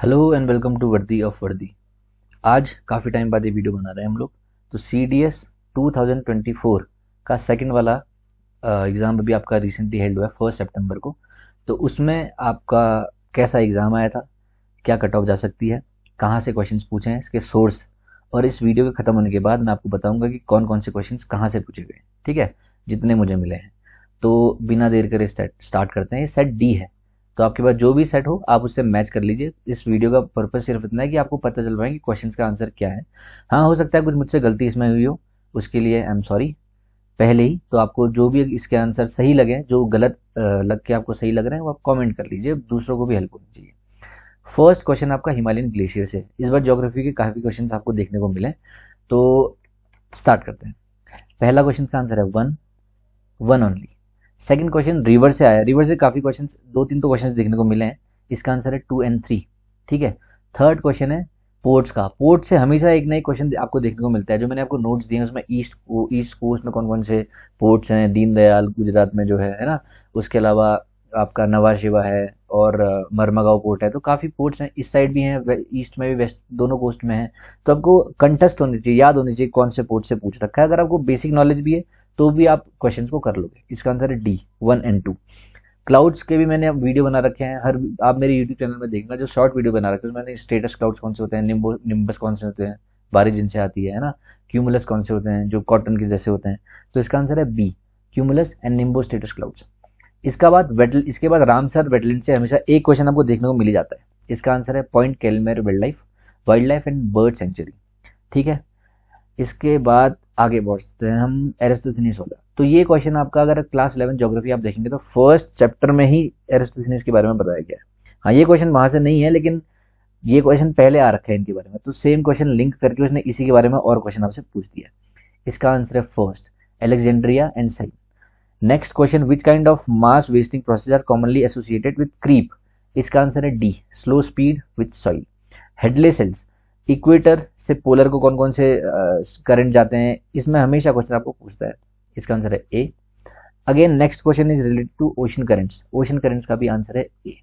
Hello and welcome to वर्दी of वर्दी। आज काफ़ी टाइम बाद ये वीडियो बना रहे हैं हम लोग। तो CDS 2024 का सेकंड वाला एग्ज़ाम अभी आपका रिसेंटली हेल्ड हुआ है 1 सितंबर को। तो उसमें आपका कैसा एग्ज़ाम आया था, क्या कट ऑफ जा सकती है, कहाँ से क्वेश्चंस पूछे हैं, इसके सोर्स, और इस वीडियो के ख़त्म होने के बाद मैं आपको बताऊंगा कि कौन कौन से क्वेश्चंस कहाँ से पूछे गए। ठीक है, जितने मुझे मिले हैं। तो बिना देर करे स्टार्ट करते हैं। ये सेट डी है, तो आपके पास जो भी सेट हो आप उससे मैच कर लीजिए। इस वीडियो का पर्पस सिर्फ इतना है कि आपको पता चल पाए कि क्वेश्चंस का आंसर क्या है। हाँ, हो सकता है कुछ मुझसे गलती इसमें हुई हो, उसके लिए आई एम सॉरी पहले ही। तो आपको जो भी इसके आंसर सही लगे, जो गलत लग के आपको सही लग रहे हैं, वो आप कमेंट कर लीजिए, दूसरों को भी हेल्प होनी चाहिए। फर्स्ट क्वेश्चन आपका हिमालयन ग्लेशियर से। इस बार ज्योग्राफी के काफ़ी क्वेश्चन आपको देखने को मिले, तो स्टार्ट करते हैं। पहला क्वेश्चन का आंसर है one, one only. Second question river से आया। रिवर से काफ़ी क्वेश्चन, दो तीन तो क्वेश्चन देखने को मिले हैं। इसका आंसर है 2 और 3। ठीक है। थर्ड क्वेश्चन है पोर्ट्स का। पोर्ट से हमेशा एक नई क्वेश्चन आपको देखने को मिलता है। जो मैंने आपको नोट्स दिए हैं उसमें ईस्ट कोस्ट में कौन कौन से पोर्ट्स हैं, दीनदयाल गुजरात में जो है ना। उसके अलावा आपका नवा शिवा है और मरमगांव पोर्ट है। तो काफ़ी पोर्ट्स हैं, इस साइड भी हैं, ईस्ट में भी, वेस्ट, दोनों कोस्ट में है। तो आपको कंटेस्ट होनी चाहिए, याद होनी चाहिए कौन से पोर्ट से पूछ रखा है। अगर आपको बेसिक नॉलेज भी है तो भी आप क्वेश्चंस को कर लोगे। इसका आंसर है डी, 1 और 2। क्लाउड्स के भी मैंने अब वीडियो बना रखे हैं। हर आप मेरे यूट्यूब चैनल में देखना, जो शॉर्ट वीडियो बना रखे हैं मैंने। स्टेटस क्लाउड्स कौन से होते हैं, निम्बस कौन से होते हैं, बारिश जिनसे आती है ना। क्यूमुलस कौन से होते हैं, जो कॉटन के जैसे होते हैं। तो इसका आंसर है B, cumulus and nimbostratus clouds. इसके बाद रामसर वेटलैंड से हमेशा एक क्वेश्चन आपको देखने को मिल ही जाता है। इसका आंसर है point Calimere wild life and bird sanctuary. ठीक है। इसके बाद आगे बढ़ते हैं हम, एरिस्टोथेनिस वाला। तो ये क्वेश्चन आपका, अगर क्लास 11 ज्योग्राफी आप देखेंगे तो फर्स्ट चैप्टर में ही एरिस्टोथेनिस के बारे में बताया गया है। हाँ, ये क्वेश्चन वहां से नहीं है, लेकिन ये क्वेश्चन पहले आ रखा है इनके बारे में, तो सेम क्वेश्चन लिंक करके उसने इसी के बारे में और क्वेश्चन आपसे पूछ दिया। इसका आंसर है first, Alexandria and Syene. Next question, which kind of mass wasting process are commonly associated with creep. इसका आंसर है D, slow speed with soil. Hadley cells, equator से पोलर को कौन कौन से करंट जाते हैं, इसमें हमेशा क्वेश्चन आपको पूछता है। इसका आंसर है A. Again next question is related to ocean currents. Ocean currents का भी आंसर है A.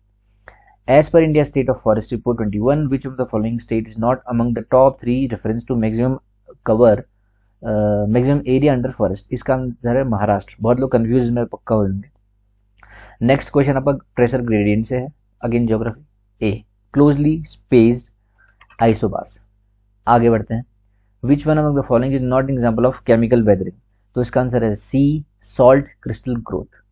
As per India state of forest report 21, which of the following state is not among the top 3 reference to maximum cover, maximum area under forest. इसका answer है महाराष्ट्र। बहुत लोग confuse में पक्का हो जाएंगे। नेक्स्ट क्वेश्चन आपका प्रेशर ग्रेडियंट से है, again geography. A, closely spaced isobars. आगे बढ़ते हैं। Which one among the following is not example of chemical weathering. तो इसका आंसर है सी, सॉल्ट क्रिस्टल ग्रोथ।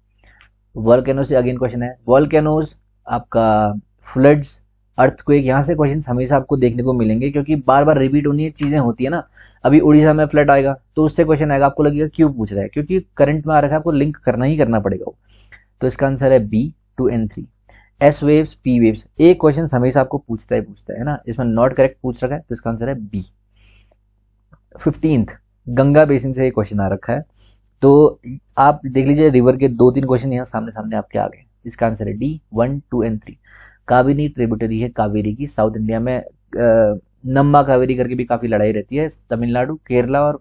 वॉल्केनो से अगेन क्वेश्चन है। वॉल्केनोज, आपका फ्लड्स, अर्थक्वेक, यहाँ से क्वेश्चन हमेशा आपको देखने को मिलेंगे, क्योंकि बार बार रिपीट होनी चीजें होती है ना। अभी उड़ीसा में फ्लड आएगा तो उससे क्वेश्चन आएगा, आपको लगेगा क्यों पूछ रहा है, क्योंकि करंट में आ रखा है, आपको लिंक करना ही करना पड़ेगा वो। तो इसका आंसर है बी, 2 और 3। एस वेव्स, पी वेव्स, एक क्वेश्चन हमेशा आपको पूछता है ना। इसमें नॉट करेक्ट पूछ रखा है, तो इसका आंसर है बी। 15th, गंगा बेसिन से एक क्वेश्चन आ रखा है। तो आप देख लीजिए, रिवर के 2-3 क्वेश्चन यहाँ सामने सामने आपके आ गए। इसका आंसर है डी, 1, 2 और 3। कावेरी ट्रिब्यूटरी है कावेरी की, साउथ इंडिया में नम्मा कावेरी करके भी काफी लड़ाई रहती है तमिलनाडु, केरला और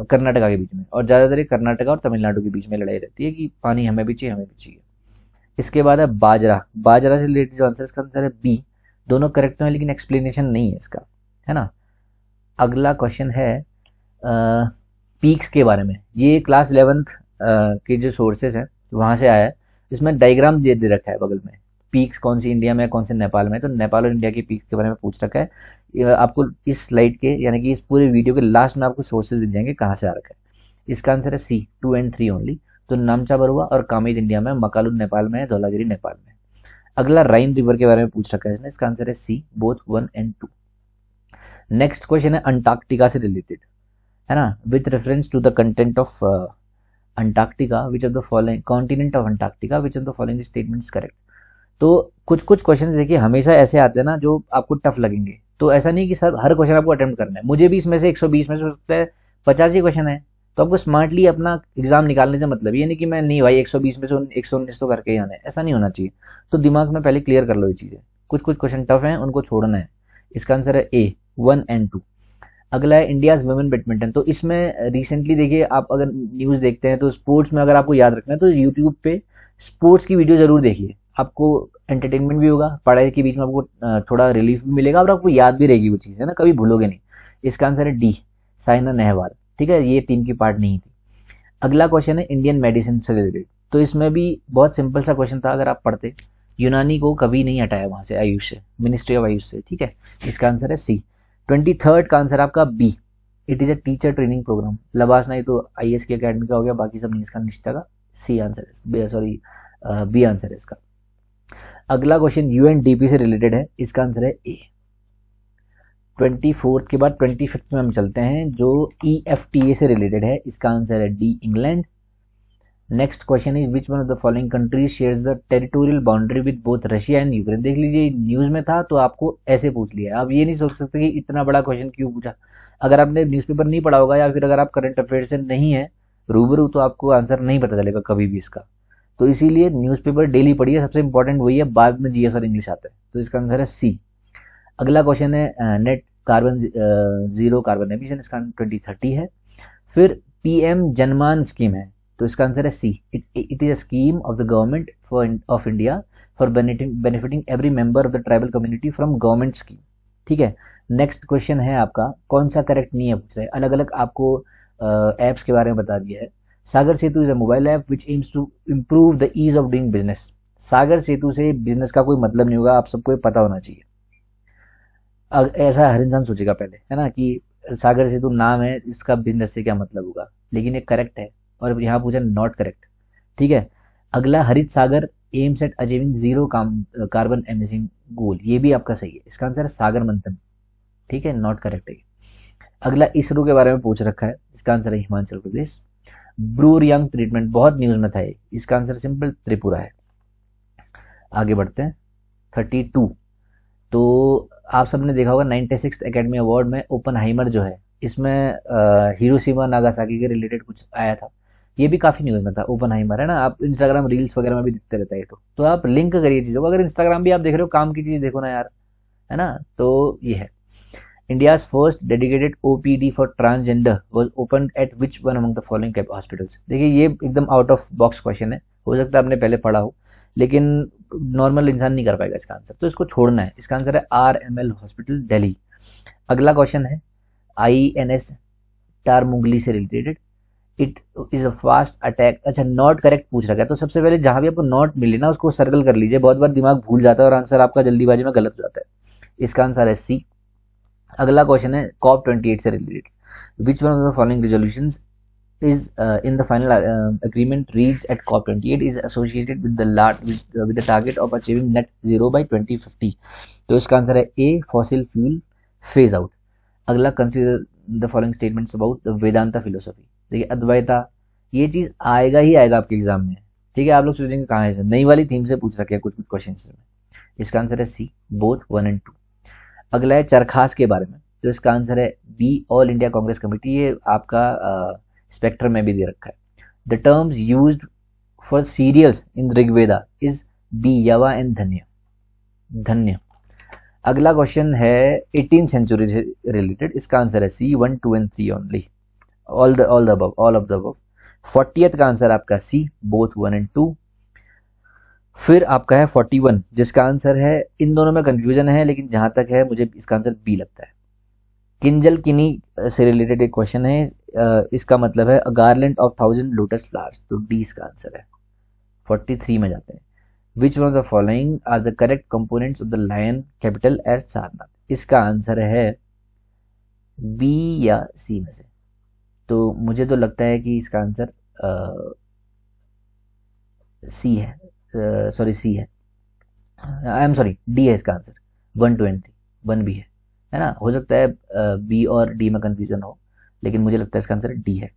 कर्नाटका के बीच में, और ज्यादातर कर्नाटका और तमिलनाडु के बीच में लड़ाई रहती है कि पानी हमें भी चाहिए, हमें भी चाहिए। इसके बाद है बाजरा। बाजरा से रिलेटेड जो आंसर, इसका आंसर है बी। दोनों करेक्ट है, लेकिन एक्सप्लेनेशन नहीं है इसका, है ना। अगला क्वेश्चन है पीक्स के बारे में। ये क्लास 11th के जो सोर्सेस हैं वहां से आया है। इसमें डायग्राम दे रखा है बगल में, पीक्स कौन सी इंडिया में, कौन से नेपाल में। तो नेपाल और इंडिया के पीक्स के बारे में पूछ रखा है। ये आपको इस स्लाइड के, यानी कि इस पूरे वीडियो के लास्ट में आपको सोर्सेज दिख जाएंगे कहाँ से आ रखा है। इसका आंसर है सी, 2 और 3 ओनली। तो नामचा बरुआ और कामेद इंडिया में, मकालू नेपाल में है, धौलागिरी नेपाल में। अगला राइन रिवर के बारे में पूछ रखा है इसने। इसका आंसर है सी, बोथ 1 और 2। नेक्स्ट क्वेश्चन है अंटार्कटिका से रिलेटेड, है ना। With reference to the content of Antarctica, which of the following continent of Antarctica, which of the following statements correct. तो कुछ कुछ क्वेश्चन देखिए हमेशा ऐसे आते हैं ना जो आपको टफ लगेंगे। तो ऐसा नहीं कि सर हर क्वेश्चन आपको अटेम्प्ट करना है। मुझे भी इसमें से 120 में से हो सकता है 50 ही क्वेश्चन है। तो आपको स्मार्टली अपना एग्जाम निकालने से मतलब ये नहीं कि मैं नहीं भाई 120 में से 119 तो करके ही आना है, ऐसा नहीं होना चाहिए। तो दिमाग में पहले क्लियर कर लो ये चीजें। कुछ कुछ क्वेश्चन टफ हैं, उनको छोड़ना है। इसका आंसर है ए, 1 और 2। अगला है इंडियाज वुमेन बैडमिंटन। तो इसमें रिसेंटली देखिए, आप अगर न्यूज देखते हैं तो स्पोर्ट्स में अगर आपको याद रखना है तो यूट्यूब पे स्पोर्ट्स की वीडियो जरूर देखिए। आपको एंटरटेनमेंट भी होगा, पढ़ाई के बीच में आपको थोड़ा रिलीफ भी मिलेगा और आपको याद भी रहेगी वो चीज़, है ना, कभी भूलोगे नहीं। इसका आंसर है डी, साइना नेहवाल। ठीक है, ये टीम की पार्ट नहीं थी। अगला क्वेश्चन है इंडियन मेडिसिन से रिलेटेड। तो इसमें भी बहुत सिंपल सा क्वेश्चन था, अगर आप पढ़ते, यूनानी को कभी नहीं हटाया वहां से, आयुष से, मिनिस्ट्री ऑफ आयुष से। ठीक है, इसका आंसर है सी। 23rd का आंसर आपका B, it is a teacher training programme. लबास नहीं तो आईएएस की अकेडमी का हो गया, बाकी सब नहीं, इसका निष्ठा का सी आंसर है, सॉरी बी आंसर है इसका। अगला क्वेश्चन यूएनडीपी से रिलेटेड है, इसका आंसर है ए। 24th के बाद 25th में हम चलते हैं, जो EFTA से रिलेटेड है, इसका आंसर है D, England. Next question is which one of the following countries shares the territorial boundary with both Russia and Ukraine. देख लीजिए, न्यूज में था तो आपको ऐसे पूछ लिया, आप ये नहीं सोच सकते कि इतना बड़ा क्वेश्चन क्यों पूछा। अगर आपने न्यूज़पेपर नहीं पढ़ा होगा या फिर अगर आप करंट अफेयर से नहीं है रूबरू, तो आपको आंसर नहीं पता चलेगा कभी भी इसका। तो इसीलिए न्यूज़पेपर डेली पढ़िए, सबसे इंपॉर्टेंट वही है, बाद में जीएस और इंग्लिश आता है। तो इसका आंसर है सी। अगला क्वेश्चन है net carbon zero carbon emission, इसका 2030 है। फिर पीएम जनमान स्कीम है, तो इसका आंसर है C, it is a scheme of the government of India for benefiting every member of the tribal community from government scheme. ठीक है, नेक्स्ट क्वेश्चन है आपका, कौन सा करेक्ट नहीं है पूछ रहे हैं, अलग अलग आपको ऐप्स के बारे में बता दिया है। Sagar Setu is a mobile app which aims to improve the ease of doing business. Sagar Setu से बिजनेस का कोई मतलब नहीं होगा, आप सबको पता होना चाहिए। ऐसा हर इंसान सोचेगा पहले, है ना, कि सागर सेतु नाम है, इसका बिजनेस से क्या मतलब होगा, लेकिन ये करेक्ट है, और यहाँ पूछा नॉट करेक्ट। ठीक है, अगला Harit Sagar aims at achieving zero carbon emission goal, ये भी आपका सही है, इसका आंसर है सागर मंथन। ठीक है, नॉट करेक्ट है। अगला इसरो के बारे में पूछ रखा है, इसका आंसर है हिमाचल प्रदेश। ब्रू रियांग ट्रीटमेंट बहुत न्यूज में था ये, इसका आंसर सिंपल त्रिपुरा है। आगे बढ़ते हैं 32। तो आप सबने देखा होगा 96th एकेडमी अवार्ड में ओपनहाइमर जो है, इसमें हिरोशिमा नागासाकी के रिलेटेड कुछ आया था, ये भी काफी न्यूज में था। ओपनहाइमर, है ना, आप इंस्टाग्राम रील्स वगैरह में भी दिखते रहता है ये। तो आप लिंक करिए चीजों को, अगर इंस्टाग्राम भी आप देख रहे हो, काम की चीज देखो ना यार, है ना। तो ये है, India's first dedicated OPD for transgender was open at which one among the following hospitals. देखिए, ये एकदम आउट ऑफ बॉक्स क्वेश्चन है, हो सकता है आपने पहले पढ़ा हो, लेकिन नॉर्मल इंसान नहीं कर पाएगा इसका आंसर, तो इसको छोड़ना है। इसका आंसर है RML हॉस्पिटल दिल्ली। अगला क्वेश्चन है INS टारमुंगली से related, it is a fast attack. अच्छा, नॉट करेक्ट पूछ रखा है, तो सबसे पहले जहां भी आपको नॉट मिले ना, उसको सर्कल कर लीजिए, बहुत बार दिमाग भूल जाता है और आंसर आपका जल्दीबाजी में गलत हो जाता है। इसका आंसर है सी। अगला क्वेश्चन है COP28 से related, which one of the following resolutions is in the final agreement reached at COP28 is associated with the target of achieving net zero by 2050। तो इसका आंसर है A, fossil fuel phase out। अगला, consider the following statements about the Vedanta philosophy। देखिए, अद्वैता, ये चीज आएगा ही आएगा आपके एग्जाम में। ठीक है, आप लोग सोचेंगे कहाँ है, नई वाली थीम से पूछ रखे हैं कुछ क्वेश्चन में। इसका आंसर है सी, बोथ 1 and 2। अगला है चरखास के बारे में, तो इसका आंसर है B, all India Congress committee. ये आपका स्पेक्ट्रम में भी दे रखा है। The terms used for cereals in Rigveda is B, yava and dhanya, dhanya. अगला क्वेश्चन है 18th सेंचुरी से रिलेटेड, इसका आंसर है सी, 1, 2 and 3 only, all of the above. 40th का आंसर आपका सी, बोथ 1 and 2। फिर आपका है 41, जिसका आंसर है, इन दोनों में कंफ्यूजन है, लेकिन जहां तक है मुझे इसका आंसर बी लगता है। किंजल किनी से रिलेटेड एक क्वेश्चन है, इसका मतलब है गार्लैंड ऑफ 1000 लोटस फ्लावर्स, तो डी इसका आंसर है। 43 में जाते हैं, which one of the following are the correct components of the lion capital at Sarnath. इसका आंसर है बी या सी में से, तो मुझे तो लगता है कि इसका आंसर सी है, सॉरी सी है, आई एम सॉरी, डी है इसका आंसर। 1, 2 and 3, 1 भी है ना, हो सकता है बी और डी में कंफ्यूजन हो, लेकिन मुझे लगता है इसका आंसर डी है।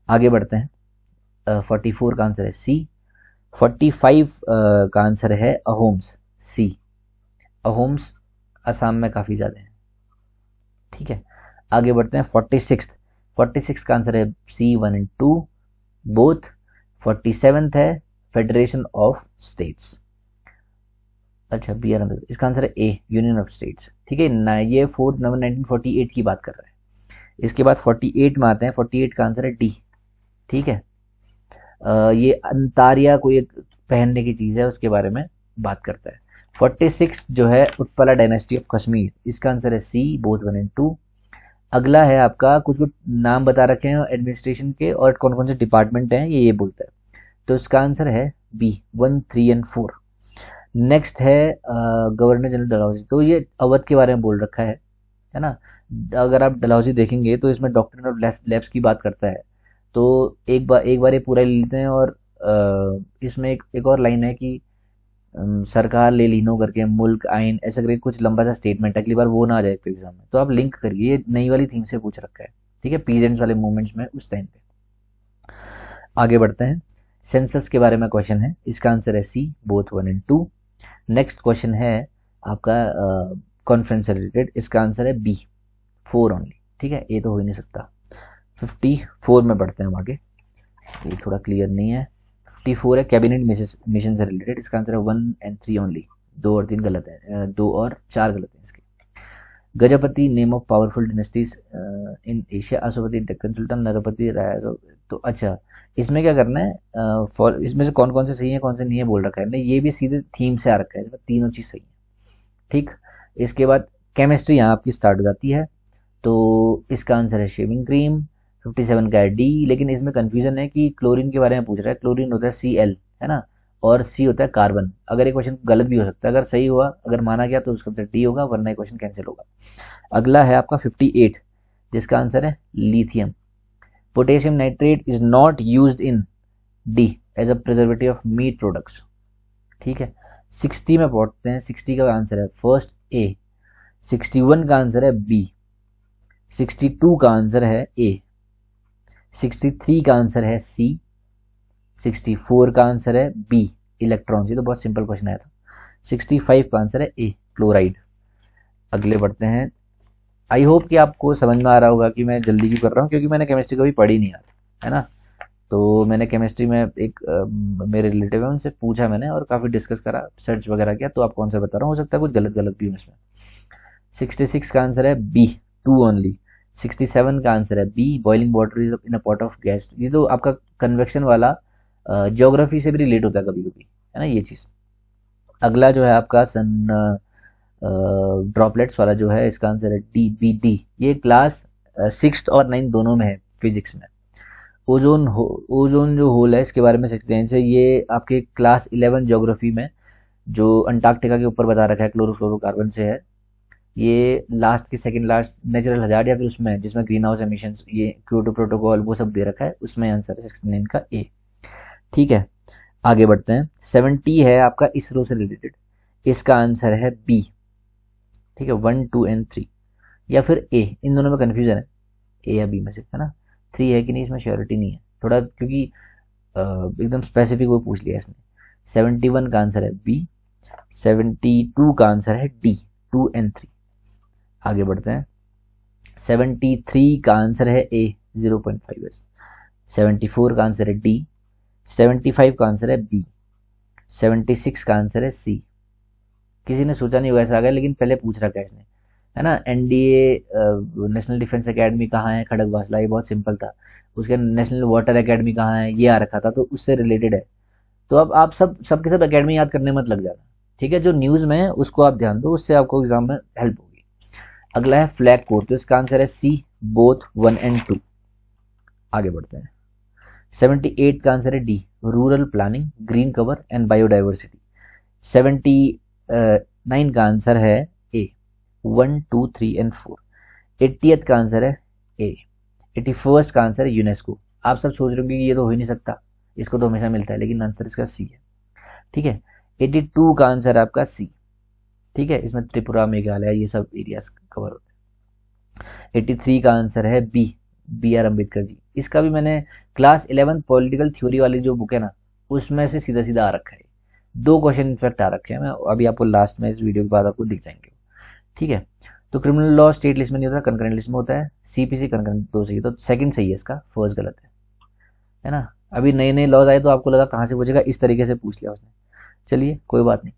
आगे बढ़ते हैं, 44 का आंसर है सी। 45 का आंसर है अहोम्स, सी। अहोम्स असम में काफ़ी ज़्यादा है। ठीक है, आगे बढ़ते हैं 46 का आंसर है सी, 1 and 2 बोथ। 47th है फेडरेशन ऑफ स्टेट्स, अच्छा बी आर, इसका आंसर है ए, यूनियन ऑफ स्टेट्स। ठीक है ना, ये 4 नवंबर 1948 की बात कर रहा है। इसके बाद 48 में आते हैं, 48 का आंसर है डी। ठीक है, ये अंतारिया कोई एक पहनने की चीज़ है, उसके बारे में बात करता है। 46 जो है उत्पला डायनेस्टी ऑफ कश्मीर, इसका आंसर है सी, बोथ 1 एंड 2। अगला है आपका, कुछ कुछ नाम बता रखे हैं एडमिनिस्ट्रेशन के और कौन कौन से डिपार्टमेंट हैं ये बोलता है, तो इसका आंसर है बी, 1, 3 एंड 4। नेक्स्ट है गवर्नर जनरल डलहौजी, तो ये अवध के बारे में बोल रखा है ना। अगर आप डलहौजी देखेंगे तो इसमें डॉक्ट्रिन ऑफ लैब्स की बात करता है, तो एक बार ये पूरा ले लेते हैं। और इसमें एक और लाइन है कि सरकार ले लीनो करके मुल्क आइन, ऐसा करके कुछ लंबा सा स्टेटमेंट है, अगली बार वो ना आ जाए एग्जाम में, तो आप लिंक करिए, ये नई वाली थीम से पूछ रखा है, ठीक है, पीजेंट्स वाले मूवमेंट्स में उस टाइम पे। आगे बढ़ते हैं, सेंसस के बारे में क्वेश्चन है, इसका आंसर है सी, बोथ 1 एंड 2। नेक्स्ट क्वेश्चन है आपका कॉन्फ्रेंस से रिलेटेड, इसका आंसर है बी, 4 ओनली, ठीक है, ये तो हो ही नहीं सकता। 54 में बढ़ते हैं आगे, ये थोड़ा क्लियर नहीं है। 54 है कैबिनेट मिशन से रिलेटेड, इसका आंसर है 1 एंड 3 ओनली, 2 और 3 गलत है, 2 और 4 गलत है इसके। Gajapati name of powerful dynasties in Asia, Ashvapati Deccan sultan, Narapati Raya, तो अच्छा इसमें क्या करना है, फॉर इसमें से कौन कौन से सही है कौन से नहीं है बोल रखा है, नहीं ये भी सीधे थीम से आ रखा है, इसमें तीनों चीज़ सही है, ठीक। इसके बाद केमिस्ट्री यहाँ आपकी स्टार्ट हो जाती है, तो इसका आंसर है शेविंग क्रीम, 57 का है डी। लेकिन इसमें कंफ्यूजन है कि क्लोरीन के बारे में पूछ रहा है, क्लोरीन होता है Cl, है ना, और सी होता है कार्बन। अगर ये क्वेश्चन गलत भी हो सकता है, अगर सही हुआ, अगर माना गया तो उसका आंसर डी होगा, वरना ये क्वेश्चन कैंसिल होगा। अगला है आपका 58, जिसका आंसर है lithium. Potassium nitrate is not used in the as a preservative of meat products, ठीक है। 60 में पहुंचते हैं, 60 का आंसर है फर्स्ट ए, 61 का आंसर है बी, 62 का आंसर है ए, 63 का आंसर है सी, 64 का आंसर है बी इलेक्ट्रॉन्स, ये तो बहुत सिंपल क्वेश्चन आया था। 65 का आंसर है ए क्लोराइड। अगले बढ़ते हैं, आई होप कि आपको समझ में आ रहा होगा कि मैं जल्दी क्यों कर रहा हूँ, क्योंकि मैंने केमिस्ट्री कभी पढ़ी नहीं यार, है ना। तो मैंने केमिस्ट्री में एक मेरे रिलेटिव है उनसे पूछा मैंने और काफ़ी डिस्कस करा, सर्च वगैरह किया, तो आप कौन सा बता रहा हूँ, हो सकता है कुछ गलत भी हो इसमें। 66 का आंसर है बी, 2 ओनली। 67 का आंसर है B, boiling water is in a pot of gas, ये तो आपका कन्वेक्शन वाला ज्योग्राफी से भी रिलेट होता है कभी कभी, है ना ये चीज़। अगला जो है आपका सन ड्रॉपलेट्स वाला जो है, इसका आंसर है डी, बी डी, ये क्लास 6th और 9th दोनों में है फिजिक्स में। ओजोन जो होल है इसके बारे में सकते हैं से, ये आपके क्लास 11 ज्योग्राफी में जो अंटार्कटिका के ऊपर बता रखा है, क्लोरोफ्लोरोकार्बन से है, ये लास्ट की सेकंड लास्ट नेचुरल हजार्ड या फिर उसमें है जिसमें ग्रीन हाउस एमिशंस, ये क्योटो प्रोटोकॉल वो सब दे रखा है, उसमें आंसर है 69 का ए, ठीक है। आगे बढ़ते हैं, 70 है आपका इसरो से रिलेटेड, इसका आंसर है बी, ठीक है, 1, 2 एंड 3, या फिर ए, इन दोनों में कन्फ्यूजन है, ए या बी में से, है ना। 3 है कि नहीं इसमें श्योरिटी नहीं है थोड़ा, क्योंकि एकदम स्पेसिफिक वो पूछ लिया इसने। 71 का आंसर है बी, 72 का आंसर है डी, 2 एंड 3। आगे बढ़ते हैं, 73 का आंसर है ए, 0.5s, 74 का आंसर है डी, 75 का आंसर है बी, 76 का आंसर है सी। किसी ने सोचा नहीं होगा ऐसा आ गया, लेकिन पहले पूछ रखा है इसने, है ना। एनडीए नेशनल डिफेंस एकेडमी कहाँ है, खड़गवासला, ये बहुत सिंपल था। उसके नेशनल वाटर एकेडमी कहाँ है, ये आ रखा था, तो उससे रिलेटेड है। तो अब आप सबके सब एकेडमी याद करने मत लग जाना, ठीक है, जो न्यूज़ में है उसको आप ध्यान दो, उससे आपको एग्जाम में हेल्प होगी। अगला है फ्लैग कोड, तो इसका आंसर है सी, बोथ 1 एंड 2। आगे बढ़ते हैं, 78 का आंसर है D, rural planning, green cover and biodiversity. 79 का आंसर है ए, 1, 2, 3 एंड 4। 80th का आंसर है ए, 81st का आंसर है यूनेस्को। आप सब सोच रहे हो कि ये तो हो ही नहीं सकता, इसको तो हमेशा मिलता है, लेकिन आंसर इसका सी है, ठीक है। 82 का आंसर है आपका सी, ठीक है, इसमें त्रिपुरा, मेघालय, ये सब एरियाज कवर होते हैं। 83 का आंसर है बी आर अम्बेडकर जी। इसका भी मैंने क्लास 11 पॉलिटिकल थ्योरी वाली जो बुक है ना, उसमें से सीधा सीधा आ रखा है, 2 क्वेश्चन इनफैक्ट आ रखे हैं, मैं अभी आपको लास्ट में इस वीडियो के बाद आपको दिख जाएंगे, ठीक है। तो क्रिमिनल लॉ स्टेट लिस्ट में नहीं होता, कंकरेंट लिस्ट में होता है। सीपीसी कंकरेंट 2 सही, तो सेकंड सही है इसका, फर्स्ट गलत है ना। अभी नए नए लॉज आए तो आपको लगा कहाँ से पूछेगा, इस तरीके से पूछ लिया उसने, चलिए कोई बात नहीं।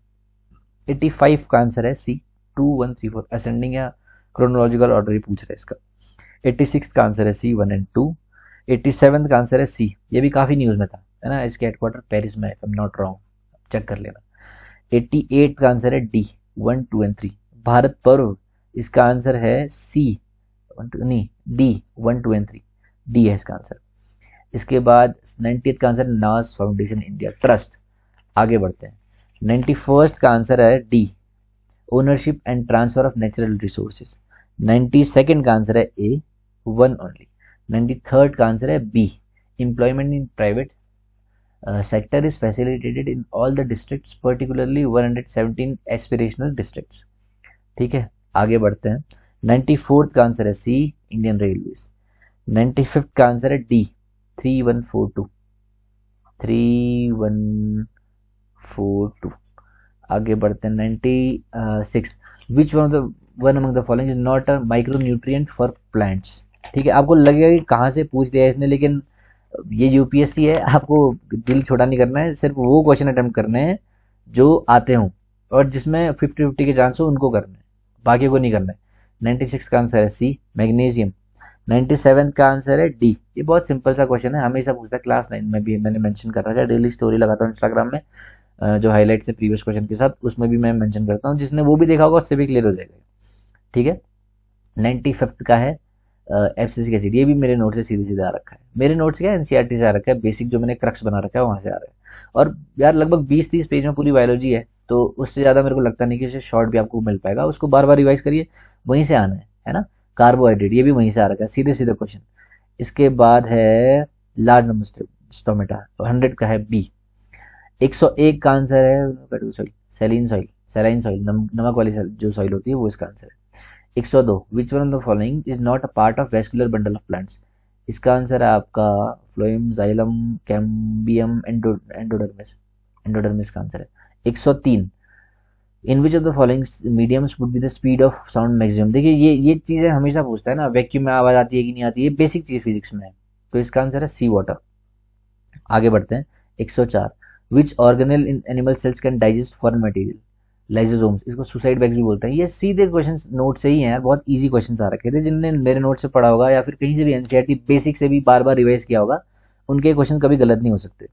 85 का आंसर है सी, 2, 1, 3, 4, असेंडिंग या क्रोनोलॉजिकल ऑर्डर ही पूछ रहे हैं इसका। 86 का आंसर है सी, 1 एंड 2। 87 का आंसर है सी, ये भी काफ़ी न्यूज़ में था, है ना, इसके हेडक्वार्टर पेरिस में, if I am not wrong, check कर लेना। 88 का आंसर है डी, 1 2 एंड 3। भारत पर्व, इसका आंसर है सी, नहीं डी, 1 2 एंड 3, डी है इसका आंसर। इसके बाद 90th का आंसर नास फाउंडेशन इंडिया ट्रस्ट। आगे बढ़ते हैं। 91st का आंसर है D, ownership and transfer of natural resources. 92nd का आंसर है ए, 1 ओनली। 93rd का आंसर है B, employment in private sector is facilitated in all the districts particularly 117 aspirational districts. ठीक है, आगे बढ़ते हैं। 94th का आंसर है सी, इंडियन रेलवेज। 95th का आंसर है डी, 3142, 3142। आगे बढ़ते हैं। 96, which one among the following is not a micro nutrient for plants. ठीक है, आपको लगेगा कि कहाँ से पूछ लिया इसने, लेकिन ये यूपीएससी है, आपको दिल छोटा नहीं करना है, सिर्फ वो क्वेश्चन अटेम्प्ट करने हैं जो आते हों और जिसमें 50-50 के चांस हो उनको करना है, बाकी को नहीं करना है। 96 का आंसर है सी, मैग्नीशियम। 97 का आंसर है डी। ये बहुत सिंपल सा क्वेश्चन है, हमेशा पूछता है, क्लास 9 में भी मैंने मेंशन कर रखा है, डेली स्टोरी लगाता हूँ इंस्टाग्राम में जो हाईलाइट्स है प्रीवियस क्वेश्चन के साथ, उसमें भी मैं मेंशन करता हूँ, जिसने वो भी देखा होगा उससे भी क्लियर हो जाएगा। ठीक है, 95th का है एफसीसी एसिड। ये भी मेरे नोट से सीधे सीधे आ रखा है, मेरे नोट से क्या एनसीईआरटी से आ रखा है, बेसिक जो मैंने क्रक्स बना रखा है वहाँ से आ रहा है। और यार लगभग 20-30 पेज में पूरी बायोलॉजी है, तो उससे ज़्यादा मेरे को लगता नहीं कि इसे शॉर्ट भी आपको मिल पाएगा, उसको बार बार रिवाइज करिए, वहीं से आना है ना। कार्बोहाइड्रेट, ये भी वहीं से आ रखा है, सीधे सीधे क्वेश्चन। इसके बाद है लार्ज नंबर स्टोमेटा, 100 का है बी। 101 का आंसर है सैलिन सॉइल, सैलाइन सॉइल, नमक वाली जो सॉइल होती है वो इसका आंसर है। 102, which one of the following is not a part of vascular bundle of plants. इसका आंसर है आपका phloem, xylem, cambium, endodermis, endodermis का आंसर है। 103, in which of the following mediums would be the speed of sound maximum. देखिए ये चीज़ें हमेशा पूछता है ना, वैक्यूम में आवाज़ आती है कि नहीं आती है, बेसिक चीज़ फिजिक्स में है, तो इसका आंसर है सी, वाटर। आगे बढ़ते हैं। 104, विच organelle in animal cells can digest foreign material, lysosomes, इसको सुसाइड बैग्स भी बोलते हैं। ये सीधे क्वेश्चंस नोट से ही हैं यार, बहुत इजी क्वेश्चंस आ रखे थे, जिनने मेरे नोट से पढ़ा होगा या फिर कहीं से भी एनसीईआरटी बेसिक से भी बार बार रिवाइज किया होगा, उनके क्वेश्चन कभी गलत नहीं हो सकते।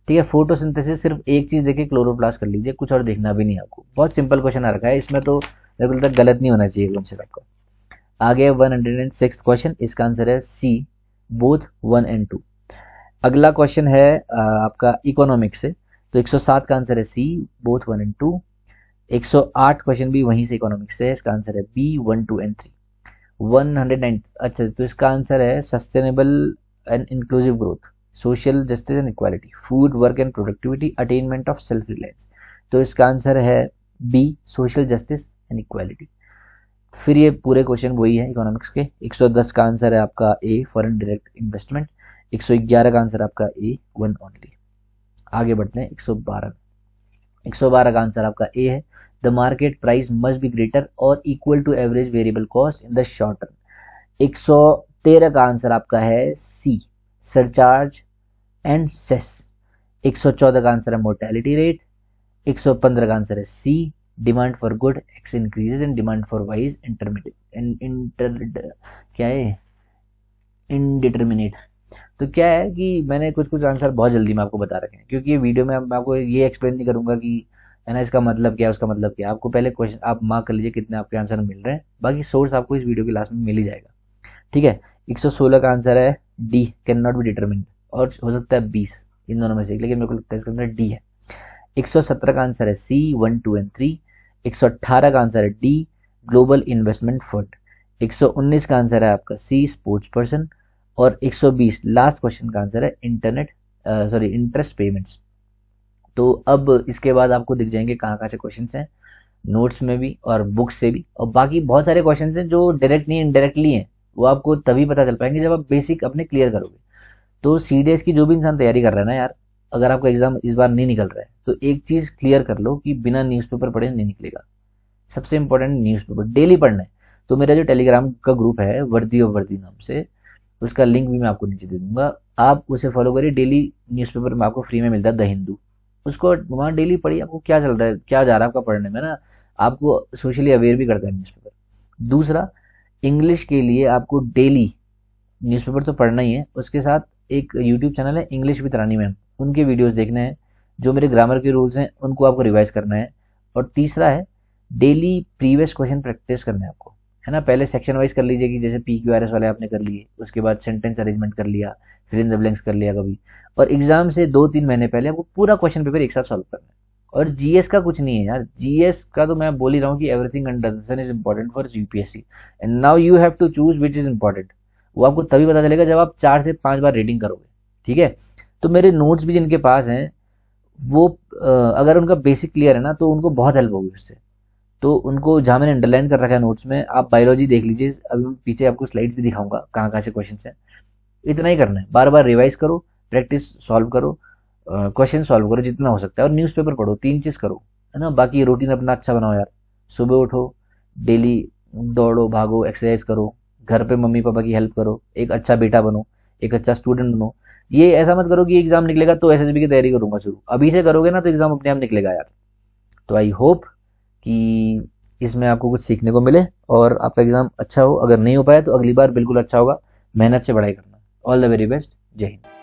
ठीक है, फोटोसिंथेसिस, सिर्फ एक चीज देखे क्लोरोप्लास्ट कर लीजिए, कुछ और देखना भी नहीं आपको, बहुत सिंपल क्वेश्चन आ रखा है, इसमें तो मेरे को लगता है गलत नहीं होना चाहिए क्वेश्चन आपका। आगे 106 क्वेश्चन, इसका आंसर है सी, बोथ 1 and 2। अगला क्वेश्चन है आपका इकोनॉमिक्स से, तो 107 का आंसर है सी, बोथ 1 and 2। 108 क्वेश्चन भी वहीं से इकोनॉमिक्स से, इसका आंसर है बी, 1 2 and 3। 109, अच्छा तो इसका आंसर है sustainable and inclusive growth, social justice and equality, food, work and productivity, attainment of self reliance. तो इसका आंसर है B, social justice and equality. फिर ये पूरे क्वेश्चन वही है इकोनॉमिक्स के। 110 का आंसर है आपका ए, फॉरेन डायरेक्ट इन्वेस्टमेंट। 111 का आंसर आपका ए, 1 ओनली। आगे बढ़ते हैं। 112 का आंसर आपका ए है, the market price must be greater और equal to average variable cost in the short term. 113 का आंसर आपका है सी, सरचार्ज एंड सेस। 114 का आंसर है मोर्टेलिटी रेट। 115 का आंसर है C, demand for good X increases and demand for Y क्या है इनडिटर्मिनेट। तो क्या है कि मैंने कुछ आंसर बहुत जल्दी में आपको बता रखे हैं, क्योंकि ये वीडियो में मैं आपको ये एक्सप्लेन नहीं करूंगा कि है ना इसका मतलब क्या है, उसका मतलब क्या है। आपको पहले क्वेश्चन आप मार्क कर लीजिए कितने आपके आंसर मिल रहे हैं, बाकी सोर्स आपको इस वीडियो के लास्ट में मिल ही जाएगा। ठीक है, 116 का आंसर है D, can not be determined, और हो सकता है 20, इन दोनों में से, लेकिन मेरे को लगता है इसका आंसर डी है। 117 का आंसर है सी, 1 2 and 3। 118 का आंसर है डी, ग्लोबल इन्वेस्टमेंट फंड। 119 का आंसर है आपका सी, स्पोर्ट्स पर्सन। और 120 लास्ट क्वेश्चन का आंसर है इंटरेस्ट पेमेंट्स। तो अब इसके बाद आपको दिख जाएंगे कहाँ कहाँ से क्वेश्चंस हैं, नोट्स में भी और बुक्स से भी, और बाकी बहुत सारे क्वेश्चंस हैं जो डायरेक्ट नहीं इनडायरेक्टली हैं, वो आपको तभी पता चल पाएंगे जब आप बेसिक अपने क्लियर करोगे। तो सीडीएस की जो भी इंसान तैयारी कर रहा है ना यार, अगर आपका एग्जाम इस बार नहीं निकल रहा है तो एक चीज क्लियर कर लो कि बिना न्यूज़पेपर पढ़े नहीं निकलेगा। सबसे इंपॉर्टेंट न्यूज़पेपर डेली पढ़ना है। तो मेरा जो टेलीग्राम का ग्रुप है वर्दी ऑफ वर्दी नाम से, उसका लिंक भी मैं आपको नीचे दे दूंगा, आप उसे फॉलो करिए। डेली न्यूज़पेपर में आपको फ्री में मिलता है द हिंदू, उसको वहाँ डेली पढ़िए, आपको क्या चल रहा है, क्या जा रहा है आपका पढ़ने में ना, आपको सोशली अवेयर भी करता है न्यूज़पेपर। दूसरा, इंग्लिश के लिए आपको डेली न्यूज़पेपर तो पढ़ना ही है, उसके साथ एक यूट्यूब चैनल है इंग्लिश विद रानी मैम, उनके वीडियोस देखने हैं। जो मेरे ग्रामर के रूल्स हैं उनको आपको रिवाइज करना है, और तीसरा है डेली प्रीवियस क्वेश्चन प्रैक्टिस करना है आपको, है ना। पहले सेक्शन वाइज कर लीजिए कि जैसे PQRS वाले आपने कर लिए, उसके बाद सेंटेंस अरेंजमेंट कर लिया, फिल इन द ब्लैंक्स कर लिया कभी, और एग्जाम से 2-3 महीने पहले आपको पूरा क्वेश्चन पेपर एक साथ सॉल्व करना है। और जीएस का कुछ नहीं है यार, जीएस का तो मैं बोल ही रहा हूँ कि everything under the sun is important for UPSC, and now you have to choose which is important. वो आपको तभी पता चलेगा जब आप 4 से 5 बार रीडिंग करोगे, ठीक है। तो मेरे नोट्स भी जिनके पास हैं वो अगर उनका बेसिक क्लियर है ना तो उनको बहुत हेल्प होगी उससे। तो उनको जहाँ मैंने अंडरलाइन कर रखा है नोट्स में, आप बायोलॉजी देख लीजिए, अभी मैं पीछे आपको स्लाइड्स भी दिखाऊंगा कहाँ कहाँ से क्वेश्चन हैं। इतना ही करना है, बार बार रिवाइज करो, प्रैक्टिस सॉल्व करो, क्वेश्चन सॉल्व करो जितना हो सकता है, और न्यूज़पेपर पढ़ो, 3 चीज़ करो, है ना। बाकी रूटीन अपना अच्छा बनाओ यार, सुबह उठो, डेली दौड़ो भागो एक्सरसाइज करो, घर पे मम्मी पापा की हेल्प करो, एक अच्छा बेटा बनो, एक अच्छा स्टूडेंट बनो। ये ऐसा मत करो कि एग्जाम निकलेगा तो एसएसबी की तैयारी करूंगा शुरू, अभी से करोगे ना तो एग्जाम अपने आप निकलेगा यार। तो आई होप कि इसमें आपको कुछ सीखने को मिले और आपका एग्जाम अच्छा हो। अगर नहीं हो पाया तो अगली बार बिल्कुल अच्छा होगा। मेहनत से पढ़ाई करना। All the very best. जय हिंद।